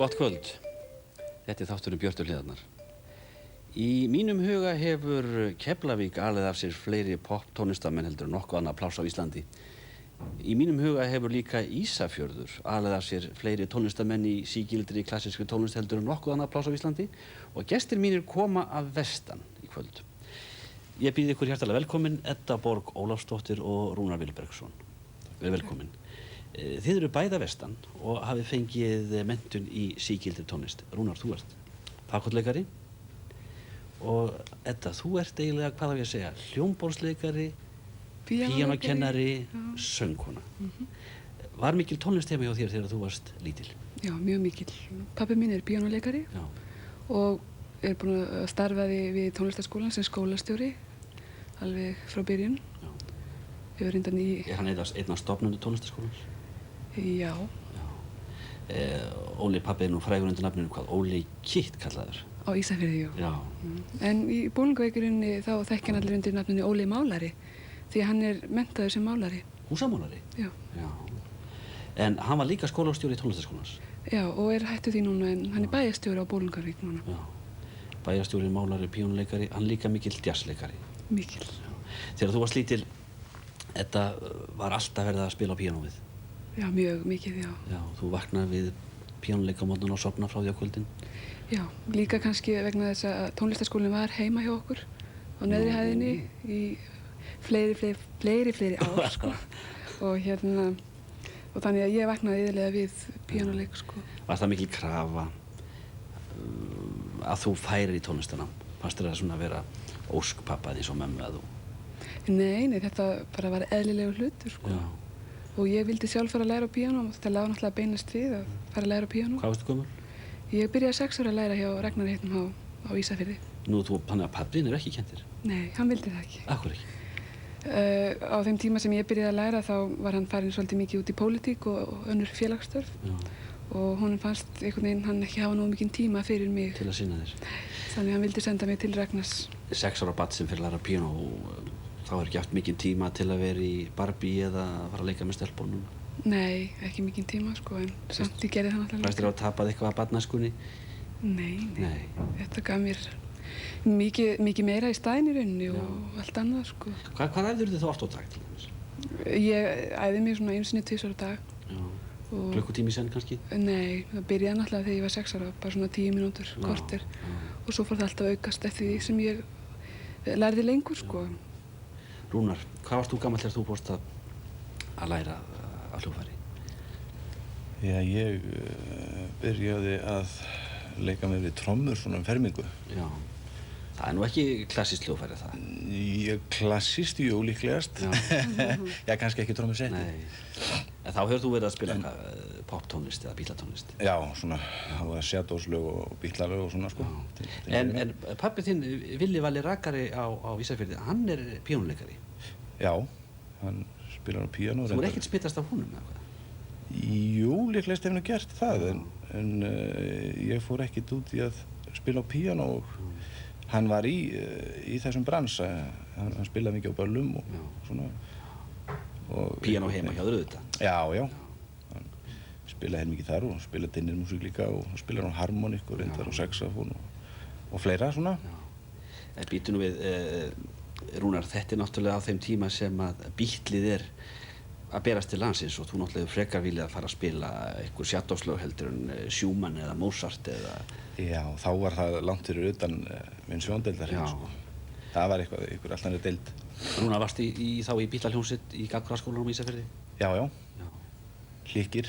Gott kvöld. Þetta þátturinn Björtu hliðarnar. Í mínum huga hefur Keflavík alið af sér fleiri popptónlistamenn heldur en nokkuð annað pláss á Íslandi. Í mínum huga hefur líka Ísafjörður alið af sér fleiri tónlistamenn í sígildri klassískri tónlist heldur en nokkuð annað pláss á Íslandi og gestir mínir koma af vestan í kvöld. Ég býð ykkur hjartalega velkomin, Edda Borg Ólafsdóttir og Rúnar Vilbergsson. Velkomin. Þið eru bæði að vestan og hafið fengið menntun í sígildri tónlist. Rúnar, þú ert fagotleikari og Edda, þú ert eiginlega, hvað á ég að segja, hljómborðsleikari, píanókennari, söngkona. Var mikil tónlist heima hjá þér þegar þú varst lítil? Já, mjög mikil. Pabbi minn er píanóleikari og er búinn að starfaði við tónlistarskólann sem skólastjóri alveg frá byrjun. Er hann einn af stofnendur tónlistarskólans? Já. Óli pabbi er nú frægur undir nafninu hvað? Óli Kitt kallaður? Á Ísafirði, já. En í Bolungarvíkurinni þá þekkja hann allir undir nafninu Óli Málari því hann er menntaður sem málari. Húsamálari? Já. En hann var líka skólastjóri í tónlistarskólans? Já, og er hættur því núna en hann er bæjarstjóri á Bolungarvík núna. Já. Bæjarstjóri, málari, píanóleikari, hann líka mikill jazzleikari? Mikil. Þegar þú varst lítil, þetta var alltaf verið að spila á píanóið? Já, mjög mikið, já. Já, þú vaknar við píanóleik á morgnana og sofnar frá því á kvöldin? Já, líka kannski vegna þess að tónlistarskólinn var heima hjá okkur á neðri hæðinni í fleiri ár, sko. Og þannig að ég vaknaði iðulega við píanóleik, sko. Var það mikil krafa að þú færir í tónlistarnám? Fannst þér það svona að vera ósk pappa eins og mömmu að þú? Nei, þetta bara var eðlilegur hlutur, sko. Já. Og ég vildi sjálf fara að læra á píanó og þetta lág náttúrulega beinast við að fara að læra á píanó. Hvað varstu gömul? Ég byrjaði 6 ára að læra hjá Ragnari heitnum á Ísafirði. Nú, þannig að pabbinn er ekki kenndir? Nei, hann vildi það ekki. Af hverju ekki? Á þeim tíma sem ég byrjaði að læra þá var hann farin svolítið mikið út í pólitík og önnur félagsstörf. Já. Og honum fannst einhvern veginn hann ekki hafa nógu mikinn tíma fyrir mig. Til að sinna þér? Þannig að hann vildi senda mig til Ragnars. 6 ára barn sem fyrir að læra píanó, þá er ekki haft mikinn tíma til að vera í Barbie eða fara að leika með stelpunum? Nei, ekki mikinn tíma, sko, en samt ég gerði það náttúrulega. Fannst þér að tapað eitthvað að barnæskunni? Nei. Þetta gaf mér mikið meira í staðinn í rauninni og allt annað, sko. Hvað æfðirðu þið þá oft á dag til dæmis? Ég æfði mig svona 1 sinni 2 á dag. Já. Klukkutími senn kannski? Nei, það byrjaði náttúrulega þegar ég var 6 ára, bara svona 10 mínútur, korter. Og svo fór það alltaf að aukast eftir því sem ég lærði lengur, sko. Rúnar, hvað varst þú gamall þegar þú fórst að læra á hljóðfæri? Já, ég byrjaði að leika með við trommur svona fermingu. Já, það er nú ekki klassískt hljóðfæri það? Klassískt, jú, líklegast. Já, kannski ekki trommusett. Nei, en þá hefur þú verið að spila poptónlist eða bítlatónlist? Já, svona, það var Shadows-lög og bítlalög og svona, sko. En pabbi þinn, Villi Valli Rakari á Ísafirði, hann er píanóleikari? Já, hann spilar á píanó. Þú er ekkert smitast af honum eða hvað? Jú, líklegast hef hann gert það, en ég fór ekkert út í að spila á píanó og hann var í þessum bransa. Hann spilaði mikið á böllum og svona. Píanó heima hjá þér auðvitað? Já. Hann spilaði mikið þar og spilaði dinnirmúsík líka og spilaði á harmonikk og reyndar á saxofón og fleira svona. Býtu nú við, Rúnar, þetta er náttúrulega á þeim tíma sem að bítlið er að berast til landsins og þú náttúrulega frekar viljað að fara að spila einhver Shadows-lög heldur en Schumann eða Mozart eða... Já, þá var það langt fyrir utan minn sjóndeildarinn, sko. Það var einhver allt annað deild. Rúnar, varstu þá í bítlahljómsveit í Gagnfræðaskólanum á Ísafirði? Já. Hlykkir.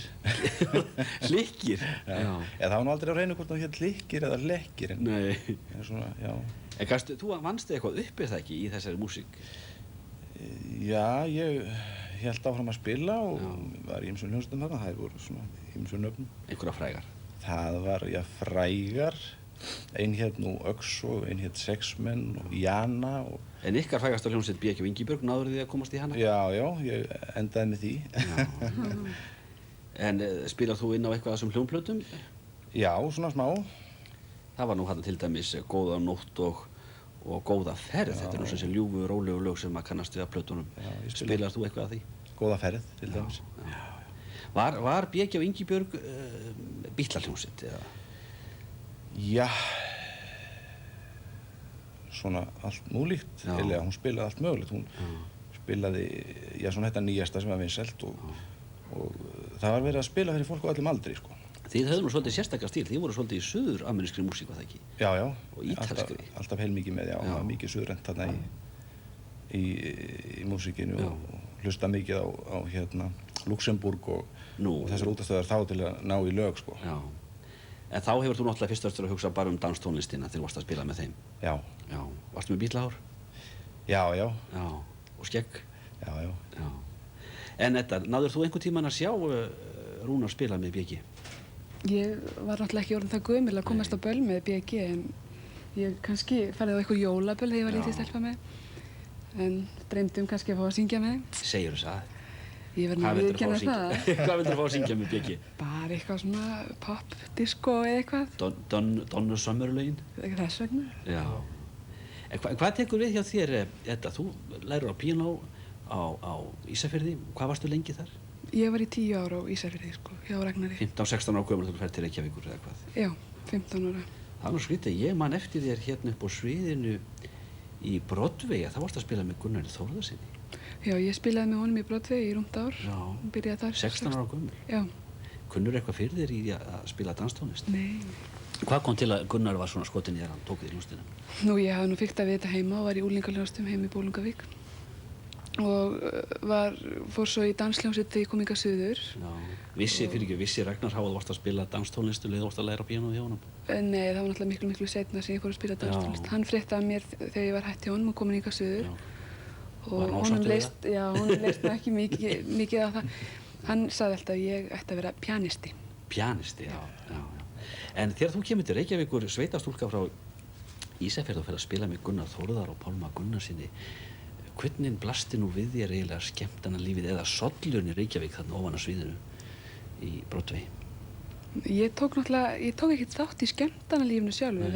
Hlykkir? Já. Það var nú aldrei á hreinu hvort það hét hlykkir eða hlekkir. Nei. Svona, já. En kannski, þú vannst eitthvað upp eða ekki í þessari músík? Já, ég hélt áfram að spila og var í ýmsum hljómsveitum þarna. Það voru svona ýmsum nöfnum. Einhverja frægar? Það var, frægar. Ein hét nú Öx og ein hét Sexmenn og Jana og... En ykkar frægasta hljómsveit B.G. Ingibjörg, náður þið að komast í hana? Já, ég endaði með því. En spilar þú inn á eitthvað af þessum hljómplötum? Já, svona smá. Það var nú þarna til dæmis Góða nótt og Góða ferð. Þetta er nú sem sé ljúfu, rólegu lög sem að kannast við af plötunum. Spilar þú eitthvað af því? Góða ferð, til dæmis. Var BG og Ingibjörg Bítlahljómsveit eða? Já, svona allt múlíkt, eða hún spilaði allt mögulegt. Hún spilaði, svona þetta nýjasta sem var vinsælt og það var verið að spila fyrir fólk á öllum aldri, sko. Þið höfðu nú svolítið sérstakar stíl, þið voru svolítið í suður-amerískri músík, var það ekki? Já, og ítalskri. Alltaf heilmikið með, það var mikið suðrænt þarna í músíkinu og hlusta mikið á Luxemburg og þessar útastöðar þá til að ná í lög, sko. Já. En þá hefur þú náttúrulega fyrst að hugsa bara danstónlistina þegar þú varst að spila með þeim. Já. Já. Varstu með bílahár? Já. Já. Og skegg? Já. En Edda, náður þú einhvern tímann að sjá Rúnar spila með BG? Ég var náttúrulega ekki orðin það gömul að komast á böll með BG, en ég kannski farið á eitthvað jólaböll þegar ég var lítið stelpa með, en dreymdi kannski að fá að syngja með þeim. Segir þú það? Ég verð nú að viðurkenna það. Hvað vildur þú fá að syngja með BG? Bara eitthvað svona pop, disco eða eitthvað. Donna Summer-lögin? Þess vegna. Já. En hvað tekur við hjá þér, Edda? Þú lærir á píanó á Ísafirði. Hvað varstu lengi þar? Ég var í 10 ára á Ísafirði, sko, hjá Ragnari. 15-16 ára gömul þú ferð til Reykjavíkur eða hvað? Já, 15 ára. Það var skrítið, ég man eftir þér hérna upp á sviðinu í Broadway, þá varst að spila með Gunnari Þórðarsyni. Já, ég spilaði með honum í Broadway í rúmt ár. Já. Byrjaði þar. 16 ára gömul. Já. Kunnur eitthvað fyrir þér í að spila danstónlist? Nei. Hvað kom til að Gunnar var svona skotin í þér, hann tók þér í hljómsveitina? Nú, ég hafði nú fikkt að við þetta heima og var í unglingahljómsveitum heim í Bolungarvík. Og fór svo í danshljómsveit þegar ég kom hingað suður. Já, vissi Ragnar Háð varst að spila danstónlist og varst að læra á píanóið hjá honum? Nei, það var náttúrulega miklu seinna sem ég fór að spila danstónlist. Hann frétti af mér þegar ég var hætt hjá honum og komin hingað suður. Og honum leist nú ekki mikið á það. Hann sagði alltaf að ég ætti að vera píanisti. Píanisti, já. En þegar þú kemur til Reykjavíkur, sveitastúlka frá Ísafjörð og fer að spila með Gunnar Þórðar og Pálma Gunnarsyni, hvernig blasti nú við þér eiginlega skemmtanalífið eða sollurinn í Reykjavík þarna ofan á sviðinu í Broadway? Ég tók ekkert þátt í skemmtanalífinu sjálfu.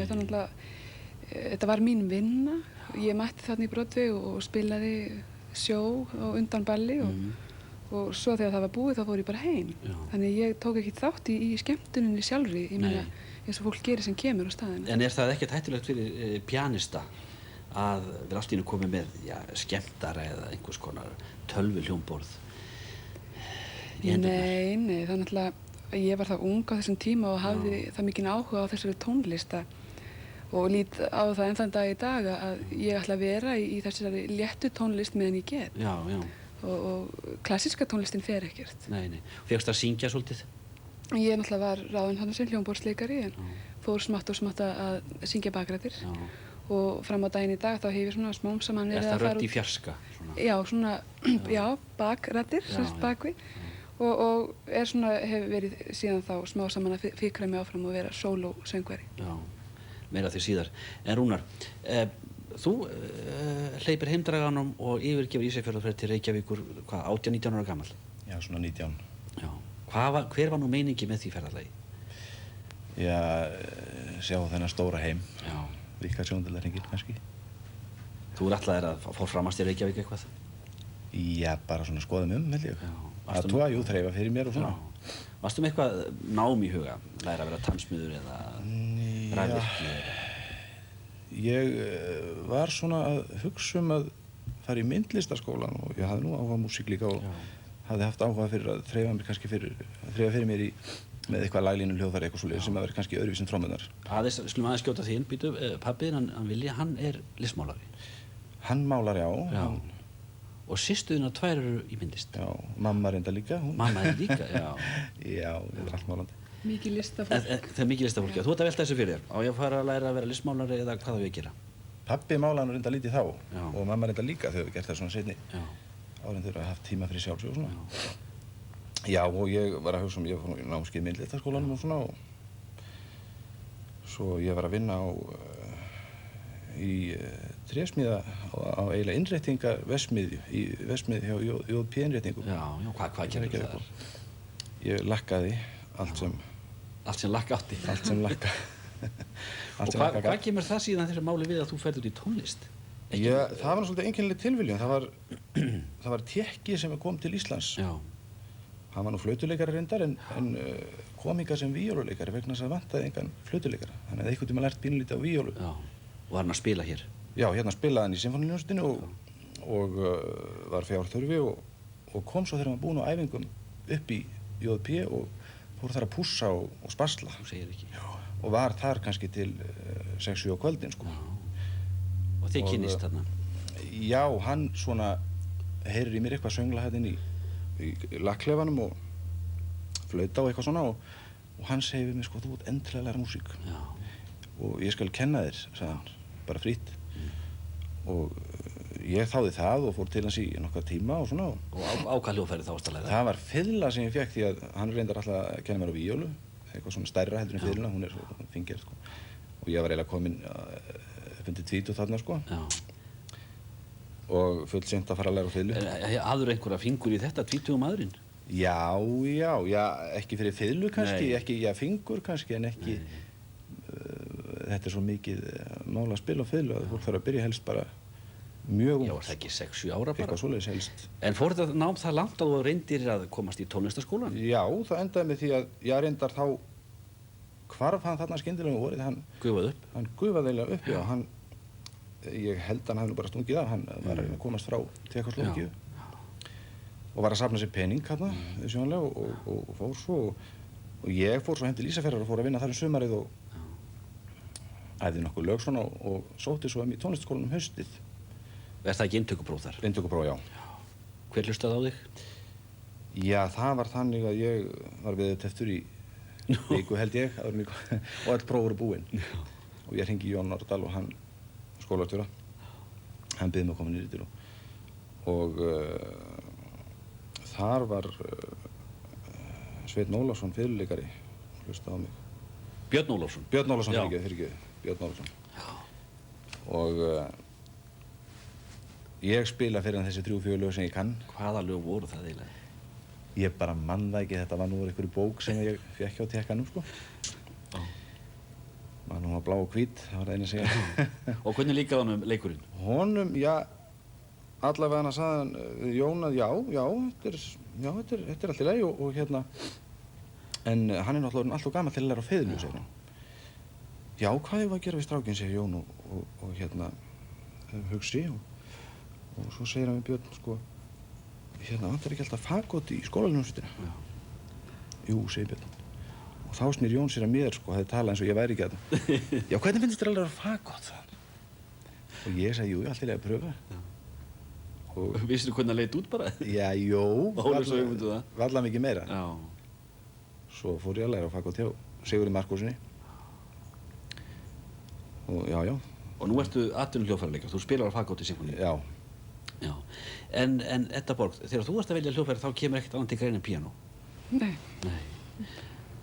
Þetta var mín vinna. Ég mætti þarna í Broadway og spilaði sjó á undan balli og svo þegar það var búið þá fór ég bara heim. Já. Þannig ég tók ekkert þátt í skemmtuninni sjálfri, ég meina eins og fólk gerir sem kemur á staðinu. En það ekkert hættulegt fyrir píanista að vera allt í einu komið með skemmtara eða einhvers konar tölvuhljómborð? Nei, það er náttúrulega, ég var það ung á þessum tíma og hafði það mikinn áhuga á þessari tónlista og lít á það enn þann dag í dag að ég ætla að vera í þessari léttu tónlist meðan ég get. Já. Og klassíska tónlistin fer ekkert. Nei. Fékkst að syngja svolítið? Ég náttúrulega var ráðin þarna sem hljómborðsleikari en fór smátt og smátt að syngja bakrættir. Og fram á daginn í dag þá hef ég svona smám saman verið að fara út. Er það rödd í fjarska? Já, bakrættir, semst bakvið. Og hef verið síðan þá smá saman að fikra mig áfram og vera sólósöngvari. Já, meira því síðar. En Rúnar, þú hleypir heimdraganum og yfirgefur Ísafjörð og fer til Reykjavíkur, 18-19 ára gamall? Já, svona 19. Já. Hver var nú meiningi með því ferðalagi? Já, sjá þennan stóra heim. Já. Vika sjóndelarhringinn, kannski. Þú ætlaðir að fór framast í Reykjavík eitthvað? Já, bara svona skoðum held ég. Að þreifa fyrir mér og svona. Já. Varstu með eitthvað nám í huga? Læra að vera tannsmiður eða rafvirki? Ég var svona að hugsa að fara í myndlistaskólan og ég hafði nú áhuga á músík líka og hafði haft áhuga fyrir að þreifa fyrir mér með eitthvað laglínu hljóðfæri eitthvað svoleiðis sem að vera kannski öðruvísi en trommunar. Slum aðeins skjóta því inn, býtu, pabbiðinn, hann Vilja, hann er listmálari? Hann málar, já. Og systurðina tvær eru í myndlist? Já, mamma reynda líka. Mamma er líka, já. Já, það er allt málandi. Mikið listafólk. Það er mikið listafólk, já. Þú ert að velta þessu fyrir þér. Á ég að fara að læra að vera listmálari eða hvað á ég að gera? Pabbi málaði reynda lítið þá og mamma reynda líka þegar við gert það svona seinni. Áður en þau haft tíma fyrir sjálfsög og svona. Já, og ég var að hugsa ég fór í námskeið í myndlistaskólanum og svona og svo ég var að vinna í trésmíða á eiginlega innréttingarverksmiðju í verksmiðju hjá JP innréttingum. Já, hvað gerði þar? Ég lakkaði allt sem lakka átti? Allt sem lakka. Og hvað kemur það síðan þessu máli við að þú ferð út í tónlist? Það var svolítið einkennileg tilviljun. Það var Tékki sem kom til Íslands. Já. hann var nú flautuleikari reyndar en kom hingað sem víóluleikari vegna þess að vantaði engan flautuleikara. Hann hefði einhvern tímann lært pínulítið á víólu. Já, og var hann að spila hér? Já, hérna spilaði hann í Sinfóníuhljómsveitinni og var fjárþurfi og kom svo þegar hann var búinn á æfingum upp í JP og fór þar að pússa og spasla. Þú segir ekki. Já, og var þar kannski til 6-7 á kvöldin, sko. Já. Og þið kynnist þarna? Já, hann svona heyrir í mér eitthvað söngla hérna í lakklefanum og flauta og eitthvað svona og hann segir við mig, sko, þú ert endilega að læra músík. Já. Og ég skal kenna þér, sagði hann, bara frítt. Og ég þáði það og fór til hans í nokkra tíma og svona. Og á hvað hljóðfæri þá varstu að læra? Það var fiðla sem ég fékk því að hann reyndar alltaf að kenna mér á víólu, eitthvað svona stærra heldur en fiðluna, hún er svo fingir, sko. Og ég var eiginlega kominn upp undir 20 þarna, sko. Já. Og fullt seint að fara að læra á fiðlu. Hafðirðu einhverja fingur í þetta, 20 maðurinn? Já, ekki fyrir fiðlu kannski, ekki, fingur kannski, en ekki, þetta er svo mikið mál að spila á fiðlu að fólk þarf að byrja helst bara mjög ungt. Já, var það ekki 6-7 ára bara? Eitthvað svoleiðis helst. En fór þetta nám það langt að þú reyndir að komast í tónlistarskólann? Já, það endaði með því að ég reyndar þá hvarf hann þarna skyndilega um vorið, Gufaði upp? Hann gufaði eiginlega upp, já, ég held hann hafi nú bara stungið af, hann var að komast frá Tékkóslóvakíu og var að safna sér pening hérna, sjónlega, og fór svo og ég fór svo heim til Ísafjarðar og fór að vinna þar sumarið og æfði nokkuð lög svona og sótti svo í tónlistarskólanum haustið. Er það ekki inntökupróf þar? Inntökupróf, já. Hver hlustaði á þig? Já, það var þannig að ég var viðurteftur í viku held ég, og öll próf voru búin. Og ég hringi í Jón Árdal og hann skólastjóra, hann biður mig að koma niður til og þar var Sveinn Ólafsson fiðluleikari hlustaði á mig. Björn Ólafsson? Björn Ólafsson, fyrirgefðu, Björn Ólafsson. Já. Og ég spila fyrir hann þessi 3-4 lög sem ég kann. Hvaða lög voru það eiginlega? Ég bara man það ekki, þetta var nú einhverju bók sem ég fékk hjá Tékkanum, sko. Hún var blá og hvít, það var það einu að segja. Og hvernig líkaði honum leikurinn? Honum, já, allavega hann sagði hann við Jón að þetta er allt í lagi og hérna, en hann er náttúrulega alltaf gamall til að læra á fiðlu, segir hann. Já, hvað ég var að gera við strákinn, segir Jón og hérna, hugsi og svo segir hann við Björn, sko, hérna, vantar ekki alltaf fagott í skólahljómsveitina? Jú, segir Björn. Og þá snýr Jón sér að mér, sko, hefði talað eins og ég væri ekki þarna. Já, hvernig finnst þér alveg að fagott það? Og ég sagði, jú, allt í lagi að pröfa. Og vissir þú hvernig það leit út bara? Já, jú. Varla mikið meira. Já. Svo fór ég að læra á fagott hjá Sigurði Markúsinni. Og já. Og nú ertu atvinnuhljóðfæraleikari, þú spilar á fagott í Sinfóníunni. Já. Já. En Edda Borg, þegar þú ert að velja hljóðfæri þá kemur ekkert annað til greina en píanó? Nei. Nei.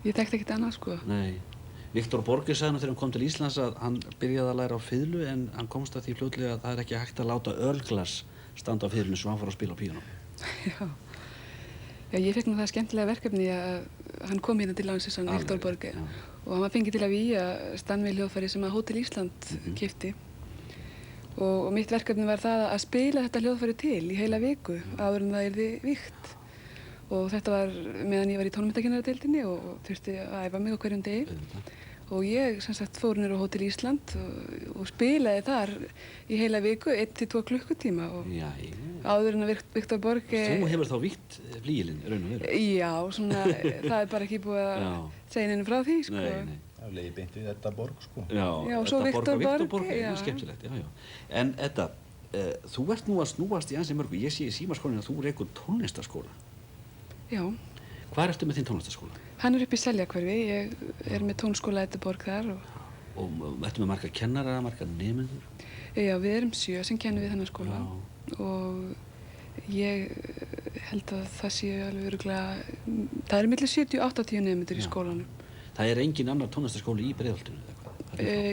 Ég þekkti ekkert annað, sko. Nei. Viktor Borge sagði þegar hann kom til Íslands að hann byrjaði að læra á fiðlu en hann komst að því fljótlega að það er ekki hægt að láta ölglas standa á fiðlunni svo hann fór að spila á píanó. Já. Já, ég fekk nú það skemmtilega verkefni að hann kom hérna til landsins, hann Viktor Borge, og hann var fengið til að vígja Stanley hljóðfæri sem að Hótel Ísland keypti. Og mitt verkefni var það að spila þetta hljóðfæri til í heila viku áður en það yrði vígt. Og þetta var meðan ég var í tónlistarkennaradeildinni og þurfti að æfa mig á hverjum degi. Og ég sem sagt fór niður á Hótel Ísland og spilaði þar í heila viku 1-2 klukkutíma. Áður en að Viktor Borge... Þú hefur þá vígt flíilinn, raun og veru? Já, svona, það er bara ekki búið að segja henni frá því, sko. Nei. Það er leiði beint við Edda Borg, sko. Já, svo Viktor Borge, já. Skemmtilegt, já. En Edda, þú ert nú að snúast í ansi mörgu. Ég sé í símaskólinni að þú rekur tónlistarskóla. Já. Hvar ertu með þinn tónlistarskóla? Hann er upp í Seljakverfi. Ég er með tónskóla Edda Borg þar. Og ertu með marga kennara, marga nemendur? Já, við erum 7 sem kennum við þennan skóla. Og ég held að það sé alveg örugglega, það eru milli 70-80 nemendur í skólanum. Það er engin annar tónlistarskóli í Breiðholtinu eða hvað?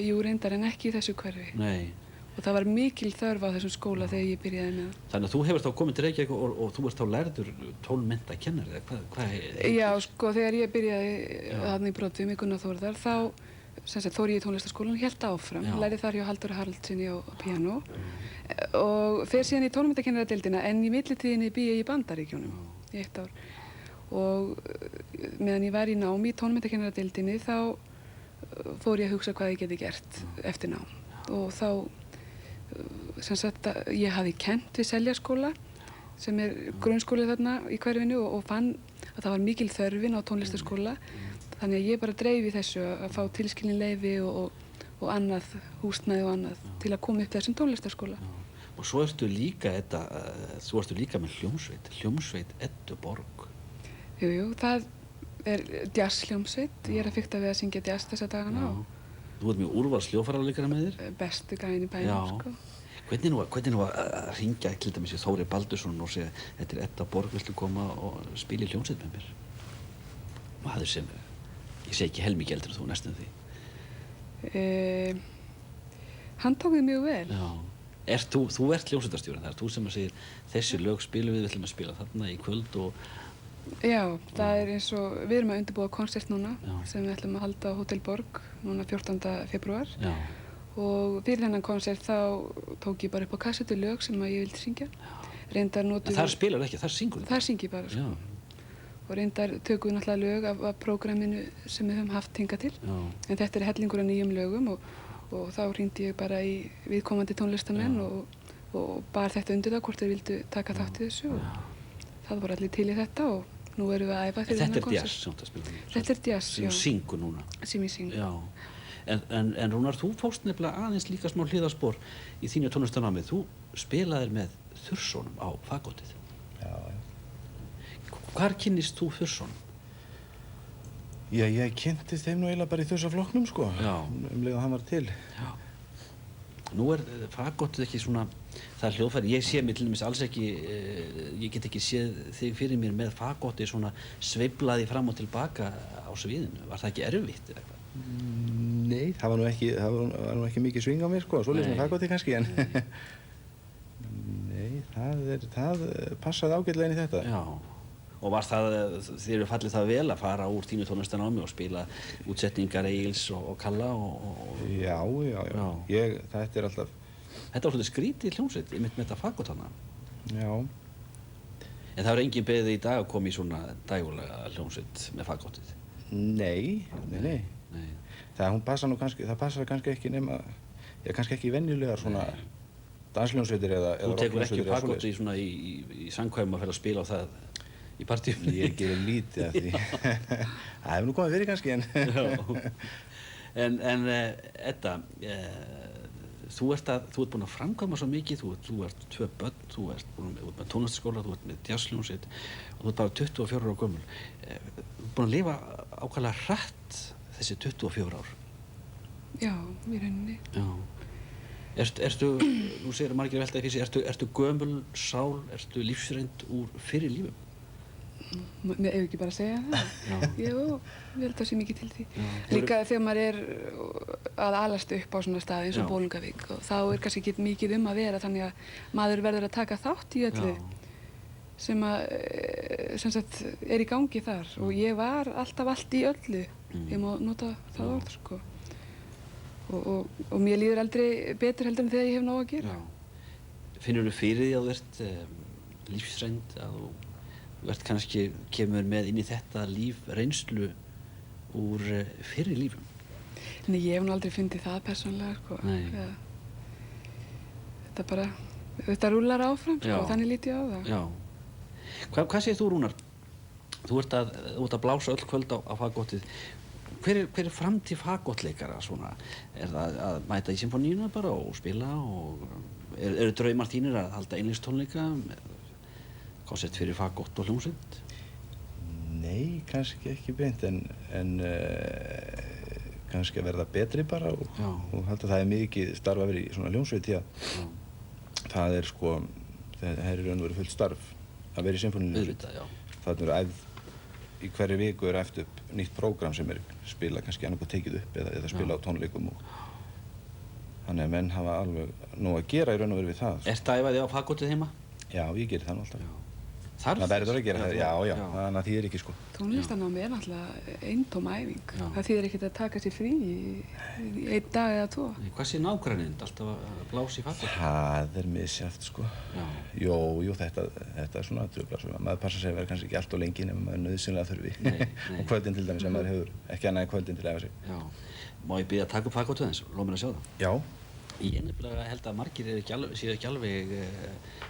Jú, reyndar, en ekki í þessu hverfi. Nei. Og það var mikil þörf á þessum skóla þegar ég byrjaði með það. Þannig að þú hefur þá komið til Reykjavík og þú ert þá lærður tónmennta kennari eða hvað? Já, sko, þegar ég byrjaði þarna í Broadway með Gunnar Þórðar, þá fór ég í tónlistarskólan og hélt áfram. Lærði þar hjá Halldóri Haraldsinni á píanó og fer síðan í tónlistarkennaradeildina, en í millitíðinni bý ég í Bandaríkjunum í 1 ár. og meðan ég var í námi í tónmenntakennaradeildinni þá fór ég að hugsa hvað ég geti gert eftir nám og þá sem sagt ég hafði kennt við Seljaskóla sem grunnskóli þarna í hverfinu og fann að það var mikil þörfin á tónlistarskóla þannig að ég bara dreif í þessu að fá tilskilin leyfi og annað húsnæði og annað til að koma upp þessum tónlistarskóla. Og svo ertu líka með hljómsveit Eddu Borg. Jú, það jazzhljómsveit. Ég að fikta við að syngja jazz þessa dagana. Þú ert mjög úrvals hljóðfæraleikara með þér? Bestu gæinn í bænum, sko. Hvernig nú að hringja til dæmis í Þóri Baldursson og segja þetta Edda Borg, viltu koma og spila í hljómsveit með mér? Maður sem, ég segi ekki helmikið eldri en þú næstum því. Hann tók þig mjög vel. Já. Þú ert hljómsveitarstjórinn, það þú sem að segir þessi lög spilum við ætlum að spila þarna í kvöld og... Já, það eins og, við erum að undirbúa konsert núna sem við ætlum að halda á Hótel Borg núna 14. febrúar. Já. Og fyrir þennan konsert þá tók ég bara upp á kassetu lög sem að ég vildi syngja. Reyndar notum við... Þar spilar ekki, þar syngur þú? Þar syngi ég bara, sko. Og reyndar tökum við náttúrulega lög af prógraminu sem við höfum haft hingað til. Já. En þetta hellingur af nýjum lögum og þá hringdi ég bara í viðkomandi tónlistamenn og bar þetta undir það hvort þeir vildu taka þátt í þessu og það voru allir til í þetta og nú erum við að æfa fyrir þennan konsert. Þetta er jazz samt að spila? Þetta er jazz, já. Sem syngur núna? Sem ég syng. Já. En Rúnar, þú fórst nefnilega aðeins líka smá hliðarspor í þínu tónlistarnámi. Þú spilaðir með Þurssonum á fagotið. Já. Hvar kynnist þú Þurssonum? Já, ég kynntist þeim nú eiginlega bara í Þursaflokknum, sko. Já. Leið að hann var til. Já. Nú fagotið ekki svona, það er hljóðfæri. Ég sé mig til dæmis alls ekki, ég get ekki séð þig fyrir mér með fagotið svona sveiflaði fram og tilbaka á sviðinu. Var það ekki erfitt eða eitthvað? Nei, það var nú ekki mikið sving á mér, sko. Svoleiðis með fagotið kannski, en... Nei, það passaði ágætlega inn í þetta. Já. Og var það, þér eru fallið það vel að fara úr þínu tónlistarnámi og spila útsetningar Egils og Kalla og... Já. Þetta alltaf... Þetta var svolítið skrítið hljómsveit, ég mynd með þetta fagot hana. Já. En það var engin beðið í dag að koma í svona dægulega hljómsveit með fagotið? Nei. Það passar kannski ekki nema, kannski ekki venjulegar svona danshljómsveitir eða rockhljómsveitir. Þú tekur ekki fagotið svona í sangkvæmum að fara að spila á það í partíum? Ég gerir lítið af því. Það hefur nú komið fyrir kannski, en Edda, þú ert búin að framkvæma svo mikið, þú ert 2 börn, þú ert með tónlistarskóla, þú ert með jazzhljómsveit og þú ert bara 24 ára gömul. Þú ert búin að lifa ákaflega hratt þessi 24 ár. Já, í rauninni. Já. Nú segir margir veltaði fyrir sig, ertu gömul sál, ertu lífsreynd úr fyrri lífum? Ef ekki bara að segja það. Jú, ég held að það sé mikið til því. Líka þegar maður að alast upp á svona staði eins og Bolungarvík og þá kannski ekki mikið að vera þannig að maður verður að taka þátt í öllu sem sagt í gangi þar og ég var alltaf allt í öllu. Ég má nota það orð, sko. Og mér líður aldrei betur heldur en þegar ég hef nóg að gera. Finnur þú fyrir því að þú ert lífsreynd, að þú kannski kemur með inn í þetta líf reynslu úr fyrri lífum? Nei, ég hef nú aldrei fundið það persónulega, sko. Nei. Þetta rúllar áfram, sko, þannig lít ég á það. Já. Hvað segir þú, Rúnar? Þú ert að blása öll kvöld á fagotið. Hver er framtíð fagotleikara svona? Er það að mæta í symfóníuna bara og spila og eru draumar þínir að halda einleikstónleika? Konsert fyrir fagott og hljómsveit? Nei, kannski ekki beint, en kannski að verða betri bara og held að það mikið starf að vera í svona hljómsveit því að það sko, það í raun og veru fullt starf að vera í symfóníunni. Það æfð í hverju viku æft upp nýtt prógram sem spila kannski annað tekið upp eða spila á tónleikum og þannig að menn hafa alveg nóg að gera í raun og veru við það. Ertu að æfa þig á fagotið heima? Já, ég gerir það nú alltaf. Það verður að gera það, já, þannig að þýðir ekki sko. Tónlistarnámi er náttúrulega eintóm æfing. Það þýðir ekkert að taka sér frí í einn dag eða 2. Hvað sé nágrannind? Alltaf að blása í fagott? Það er misjafnt sko. Jú, þetta er svona truflar. Maður passa sig að vera kannski ekki allt of lengi nema maður nauðsynlega þurfi. Og kvöldin til dæmis sem maður hefur ekki annað en kvöldin til að æfa sig. Já. Má ég biðja að taka upp fagottið eins? Lóð mér að sjá það. Já. Ég nefnilega held að margir séu ekki alveg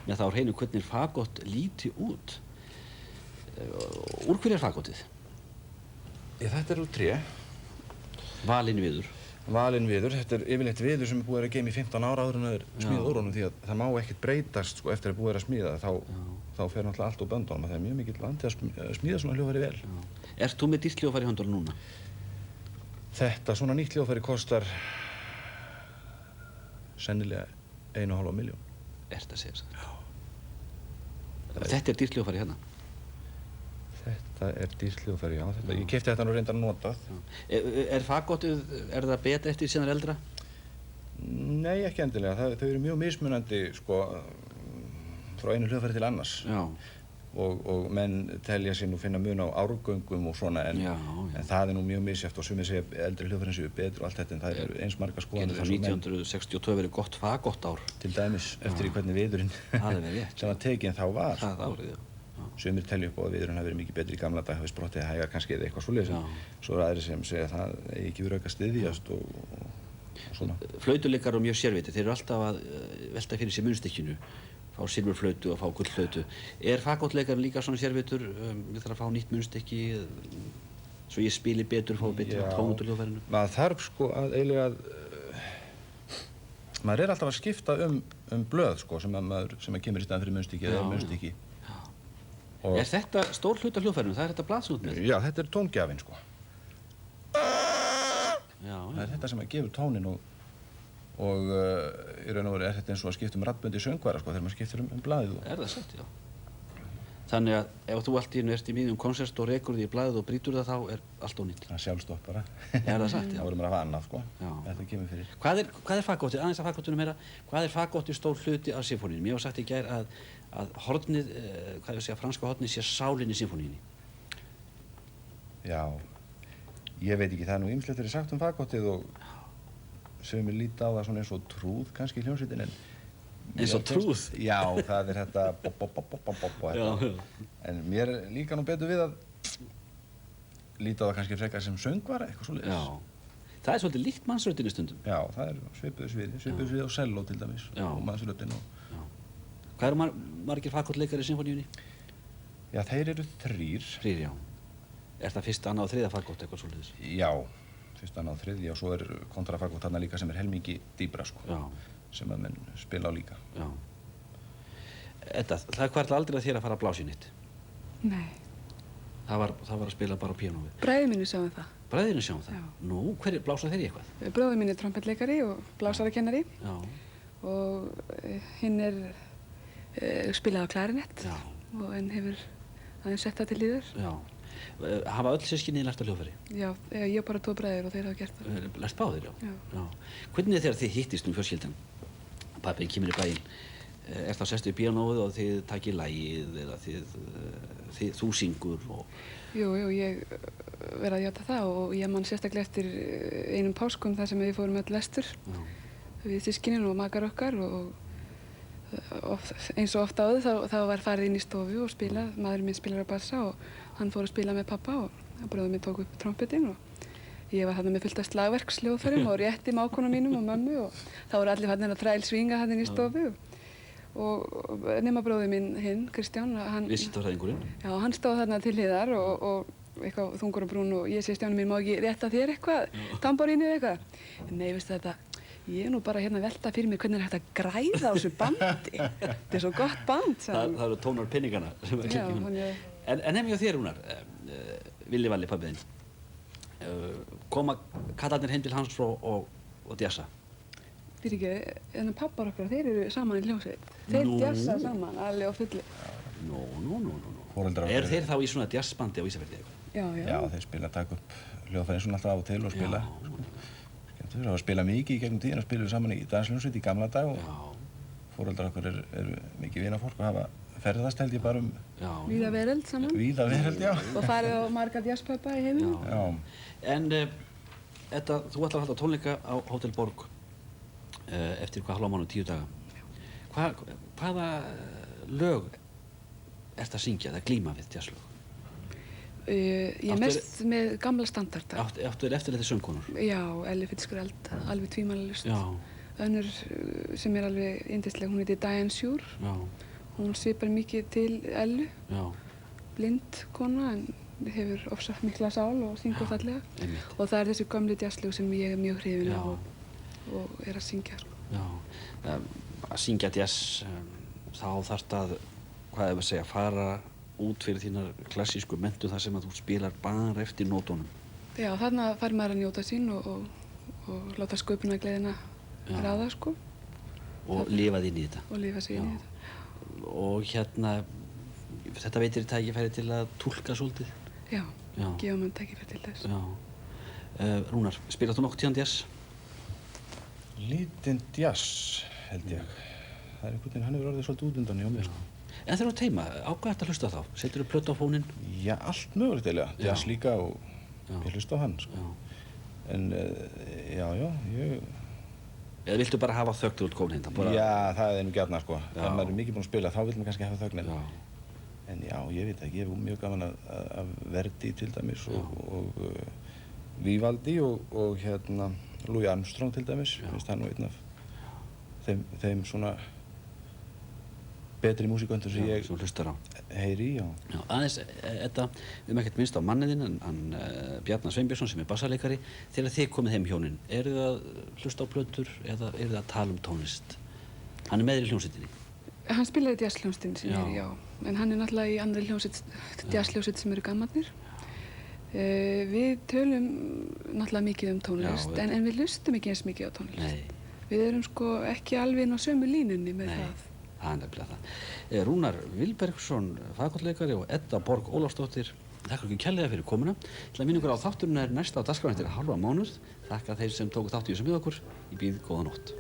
með það á hreinu hvernig fagott líti út. Úr hverju er fagottið? Þetta er úr tré. Valinn viður. Valinn viður. Þetta er yfirleitt viður sem er búið að geyma í 15 ára áður en það er smíðað úr honum því að það má ekkert breytast sko eftir að búið að smíða þá fer náttúrulega allt úr böndunum og það er mjög mikill vandi að smíða svona hljóðfæri vel. Ert þú með dýrt hljóðfæri í höndunum núna? Þetta svona nýtt hljóðfæri kostar sennilega 1,5 milljón. Ert að segja það? Já. Þetta er dýrt hljóðfæri hérna? Þetta er dýrt hljóðfæri, já. Ég keypti þetta nú reyndar notað. Er fagottið, er það betra eftir síðan eldra? Nei, ekki endilega. Þau eru mjög mismunandi sko frá einu hljóðfæri til annars. Já. Og menn telja sér nú finna mun á árgöngum og svona en það er nú mjög misjafnt og sumir segja eldri hljóðfærin séu betri og allt þetta en það eru eins margar skoðanir. Getur það 1962 verið gott fagott-ár? Til dæmis, eftir í hvernig viðurinn sem var tekinn þá var. Það árið, já. Sumir telja upp á að viðurinn hafi verið mikið betri í gamla dag, hafi sprottið hægar kannski eða eitthvað svoleiðis. Svo eru aðrir sem segja að það eigi ekki verið að styðjast og svona. Flautuleikarar eru mjög sérviti, þeir eru alltaf að velta fyrir sér munnstykkinu. Fá silfurflautu og fá gullflautu. Er fagottleikarinn líka svona sérvitur? Ég þarf að fá nýtt munnstykki svo ég spili betur, fá betur tón út úr hljóðfærinu? Maður þarf sko að eiginlega maður er alltaf að skipta um blöð sko sem að kemur í staðan fyrir munnstykki eða munnstykki. Er þetta stór hluti af hljóðfærinu? Það er þetta blað sem út með? Já, þetta er tóngjafinn sko. Það er þetta sem að gefur tónin og í raun og veru er þetta eins og að skipta um raddbönd í söngvara sko þegar maður skiptir um blaðið. Er það satt, já. Þannig að ef þú allt í einu ert í miðjum konsert og rekur því í blaðið og brýtur það þá er allt ónýtt. Það sjálfstopp bara. Er það satt, já. Það verður maður að hafa annað sko. Þetta kemur fyrir. Hvað er fagottið? Aðeins að fagottunum meira. Hvað er fagottið stór hluti af sinfóníunum? Ég var sagt í gær að hornið, franska hornið sé sálinn í sinfóníunni. Já, ég veit ekki, það er nú ýmislegt verið sagt fagottið og sumir líta á það svona eins og trúð kannski í hljómsveitinni en eins og trúð? Já, það er þetta en mér líka nú betur við að líta á það kannski frekar sem söngvara eitthvað svoleiðis. Já, það er svolítið líkt mannsröddinni stundum. Já, það er svipuðu sviði og selló til dæmis og mannsröddin og Hvað eru margir fagottleikar í sinfóníunni? Já, þeir eru 3. 3, já. Er það fyrsta, annað og þriðja fagott eitthvað svoleiðis? Já, fyrsta, annað og þriðja og svo er kontrafagott þarna líka sem er helmingi dýbra sko. Já. Sem að menn spila á líka. Já. Edda, það hvarflaði aldrei að þér að fara að blása í nýtt? Nei. Það var að spila bara á píanóið? Bræður mínu sjáum það. Bræðurinn sjáum það? Já. Nú, hver blása þeir í eitthvað? Bróðir mín er trompetleikari og blásarakennari. Já. Og hinn er spilaði á klarinett og en hefur aðeins sett það til líður. Já. Hafa öll systkini lært á hljóðfæri? Já, ég bara 2 bræður og þeir hafa gert það. Lært báðir, já? Já. Hvernig er þegar þið hittist fjölskyldan? Pappinn kemur í bæinn. Er þá sestu í píanóið og þið takið lagið eða þú syngur og... Jú, ég verð að játa það og ég man sérstaklega eftir einum páskum þar sem við fórum öll lestur. Við systkinin og makar okkar og eins og oft áður þá var farið inn í stofu og spilað. Maðurinn minn spilar á bassa og hann fór að spila með pappa og bróðir minn tók upp trompetinn og ég var þarna með fullt af slagverksljóðfærum og rétti mákonum mínum og mömmu og þá voru allir þarna að þrælsvinga þarna inn í stofu og nema bróðir minn hinn, Kristján, Viðskiptafræðingurinn? Já, hann stóð þarna til hliðar og eitthvað þungur og brún og ég segi Stjáni mín, má ekki rétta þér eitthvað, tamborínið eitthvað? Nei, veistu þetta, ég er nú bara hérna að velta fyrir mér hvernig er hægt að græða á þessu bandi. Þetta er svo gott band, sagði hann. Það eru tónar peningana sem að kemja hún. En nefnum ég á þér, Rúnar, Villi Valli, pabbi þinn. Koma kallarnir heim til hans og djassa? Fyrirgeðu, en pappar okkar, þeir eru saman í hljómsveit. Þeir djassa saman, alveg á fulli. Nú. Er þeir þá í svona djassbandi á Ísafirði eitthvað? Já. Já, þeir spila að taka upp hljóðfærin svona alltaf á og til og spila. Skemmtilega, það var að spila mikið í gegnum tíðina, spiluðu saman í danshljómsveit í gamla dag og foreldrar okkar eru mikið vinafólk og hafa ferðast held ég bara Já. Víða veröld saman. víða veröld, já. Og farið á marga jazzpubba í heiminum. Já. En Edda, þú ætlar að halda tónleika á Hótel Borg eftir hvaða hálfa mánuð, 10 daga. Hvaða lög ertu að syngja eða glíma við jazzlög? Ég er mest með gamla standarda. Áttu þér eftirleitt söngkonur? Já, Ella Fitzgerald, alveg tvímælalaust. Já. Önnur sem er alveg yndisleg, hún heitir Diane Shure. Já. Hún svipar mikið til Ellu, Já. blind kona en hefur ofsagt mikla sál og syngur fallega. Einmitt. Og það er þessi gömlu jazzlög sem ég er mjög hrifin Já. af og er að syngja. Já. Að syngja jazz, þá þarftu að, hvað ef að segja, fara út fyrir þínar klassísku menntun þar sem að þú spilar bara eftir nótunum. Já, þarna fær maður að njóta sín og láta sköpunargleðina ráða, sko. Og lifa þín í þetta. Og lifa sig inn í þetta. Og hérna, þetta veitir tækifæri til að túlka svolítið. Já, Já. gefa mann tækifæri til þess. Já. Rúnar, spilar þú nokkuð tíðan jazz? Lítinn jazz, held ég. Það er einhvern veginn, hann hefur orðið svolítið út undan hjá mér, sko. En þegar þú ert heima, á hvað ertu að hlusta þá? Setur þú plötu á fóninn? Já, allt mögulegt eiginlega. Jazz líka og ég hlusta á hann, sko. Já. En, já, ég... Eða viltu bara hafa þögn til út komin hérna? Bara... Já, það er nú gjarna, sko. Já. Ef maður er mikið búinn að spila, þá vil maður kannski hafa þögnin. Já. En já, ég veit ekki, ég hef mjög gaman að Verdi til dæmis og Vivaldi og hérna Louis Armstrong til dæmis. Mér finnst það nú einn af þeim svona betri músíköndur sem ég hlustar á. Heyri í, já. Já, aðeins, Edda, við erum ekkert minnst á manniðinn, hann Bjarnar Sveinbjörnsson sem er bassaleikari. Þegar þið komið heim hjónin, eru þið að hlusta á plötur eða eru þið að tala um tónlist? Hann er með í hljómsveitinni. Hann spilaði jazzhljómsveitin sem er, já. En hann er náttúrulega í annari jazzhljómsveit sem eru gammalnir. Við tölum náttúrulega mikið um tónlist, en við hlustum ekki eins mikið á tónlist. Nei. Við erum sko ekki alveg inn á sömu línunni með það. Nei, það er nefnilega það. Rúnar Vilbergsson, fagotleikari og Edda Borg Ólafsdóttir, þakka ykkur kærlega fyrir komuna. Til að minna ykkur á þátturinn er næsta á dagskrá eftir hálfa mánuð. Þakka þeir sem tóku þátt í þessu með okkur. Ég býð góða nótt.